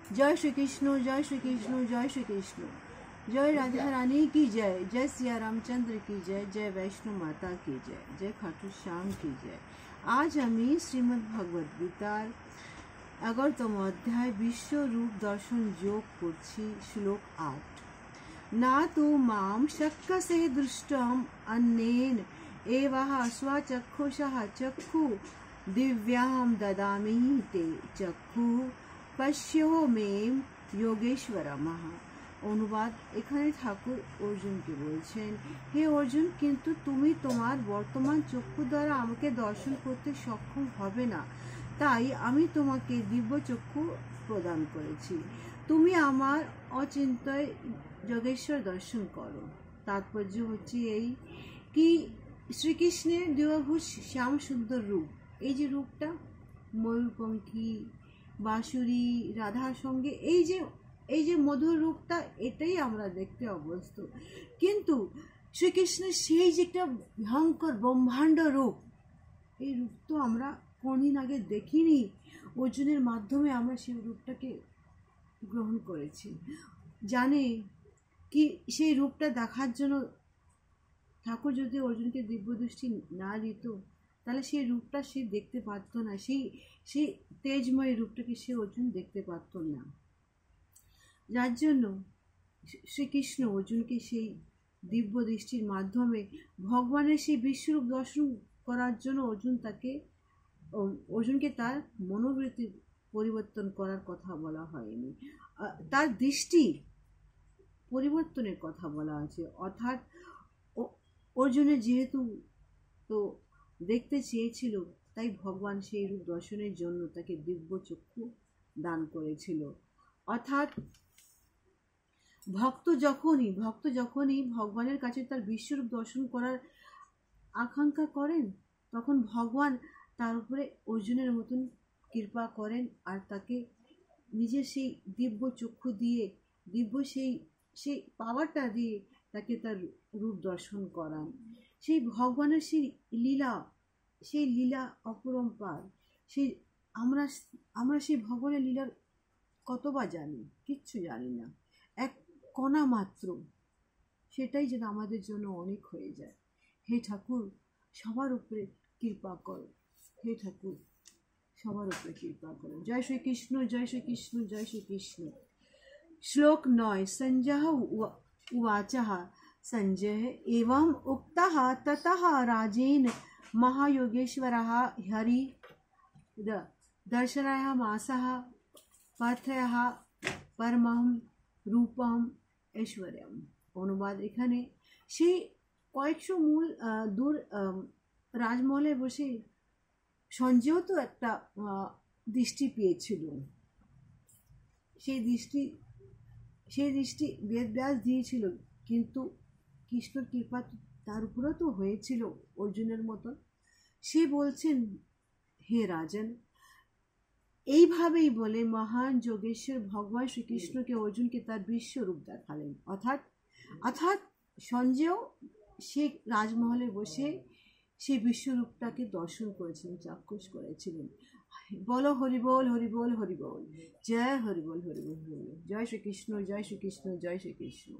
जय श्री कृष्ण, जय श्री कृष्ण, जय श्री कृष्ण। जय राधा रानी की जय, जय सिया रामचंद्र की जय, जय वैष्णो माता की जय, जय खाटू श्याम की जय। आज हमें श्रीमद् भगवद गीतार 11তম অধ্যায় বিশ্বরূপ দর্শন যোগ করছি। শ্লোক 8। না তো মাম শক্যসে দৃষ্টম অন্যেন এবাহ স্বচক্ষুষা চক্ষু দিব্যাম দদামি তে চক্ষু পশ্যো মেম যোগেশ্বরমঃ। অনুবাদ, এখানে ঠাকুর অর্জুনকে বলছেন, হে অর্জুন, কিন্তু তুমি তোমার বর্তমান চক্ষু দ্বারা আমাকে দর্শন করতে সক্ষম হবে না, তাই আমি তোমাকে দিব্য চক্ষু প্রদান করেছি। তুমি আমার অচিন্ত্যয় যোগেশ্বর দর্শন করো। তাৎপর্য হচ্ছে এই কি, শ্রীকৃষ্ণের দ্বিভুজ শ্যাম সুন্দর রূপ, এই যে রূপটা ময়ূরপঙ্খী বাঁশুরি রাধার সঙ্গে এই যে মধুর রূপটা, এটাই আমরা দেখতে অভ্যস্ত। কিন্তু শ্রীকৃষ্ণের সেই যে একটা ভয়ঙ্কর ব্রহ্মাণ্ড রূপ, এই রূপ তো আমরা কোনদিন আগে দেখিনি। অর্জুনের মাধ্যমে আমরা সেই রূপটাকে গ্রহণ করেছি। জানে কি, সেই রূপটা দেখার জন্য ঠাকুর যদি অর্জুনকে দিব্য দৃষ্টি না দিত, তাহলে সেই রূপটা সে দেখতে পারত না, সেই তেজময় রূপটাকে সে অর্জুন দেখতে পারত না। যার জন্য শ্রীকৃষ্ণ অর্জুনকে সেই দিব্য দৃষ্টির মাধ্যমে ভগবানের সেই বিশ্বরূপ দর্শন করার জন্য অর্জুনকে তার মনোবৃত্তি পরিবর্তন করার কথা বলা হয়নি, তার দৃষ্টি পরিবর্তনের কথা বলা আছে। অর্থাৎ অর্জুনের যেহেতু তো দেখতে চেয়েছিল, তাই ভগবান সেই রূপ দর্শনের জন্য তাকে দিব্য চক্ষু দান করেছিল। অর্থাৎ ভক্ত যখনই ভগবানের কাছে তার বিশ্বরূপ দর্শন করার আকাঙ্ক্ষা করেন, তখন ভগবান তার উপরে অর্জুনের মতন কৃপা করেন আর তাকে নিজের সেই দিব্য চক্ষু দিয়ে, দিব্য সেই পাওয়ারটা দিয়ে তাকে তার রূপ দর্শন করান। সেই ভগবানের সেই লীলা অপরম্পার। আমরা সেই ভগবানের লীলার কতবার জানি, কিচ্ছু জানি না, এক কণা মাত্র, সেটাই যেন আমাদের জন্য অনেক হয়ে যায়। হে ঠাকুর, সবার উপরে কৃপা করো, হে ঠাকুর সবার উপরে কৃপা করো। জয় শ্রীকৃষ্ণ, জয় শ্রীকৃষ্ণ, জয় শ্রীকৃষ্ণ। শ্লোক 9। সঞ্জয় উবাচঃ সঞ্জয় এवं উক্তঃ ততঃ রাজেন মহাযোগেশ্বরः হরি দর্শনায়ামাসঃ পার্থয়ঃ পরমং রূপম ঐশ্বর্যম। অনুবাদ, এখানে সেই কয়েকশো মূল দূর রাজমহলে বসে সঞ্জয়ও তো একটা দৃষ্টি পেয়েছিল। সেই দৃষ্টি বেদব্যাস দিয়েছিল, কিন্তু কৃষ্ণর কৃপা তার উপরেও তো হয়েছিল অর্জুনের মতন। সে বলছেন, হে রাজন, এইভাবেই বলে মহান যোগেশ্বর ভগবান শ্রীকৃষ্ণকে অর্জুনকে তার বিশ্বরূপ দেখালেন। অর্থাৎ সঞ্জয়ও সে রাজমহলে বসে সেই বিশ্বরূপটাকে দর্শন করেছিলেন, চাক্ষুষ করেছিলেন। বলো হরি বল, হরি বল, হরি বল, জয় হরি বল, হরি বল, হরি বল। জয় শ্রীকৃষ্ণ, জয় শ্রীকৃষ্ণ, জয় শ্রীকৃষ্ণ।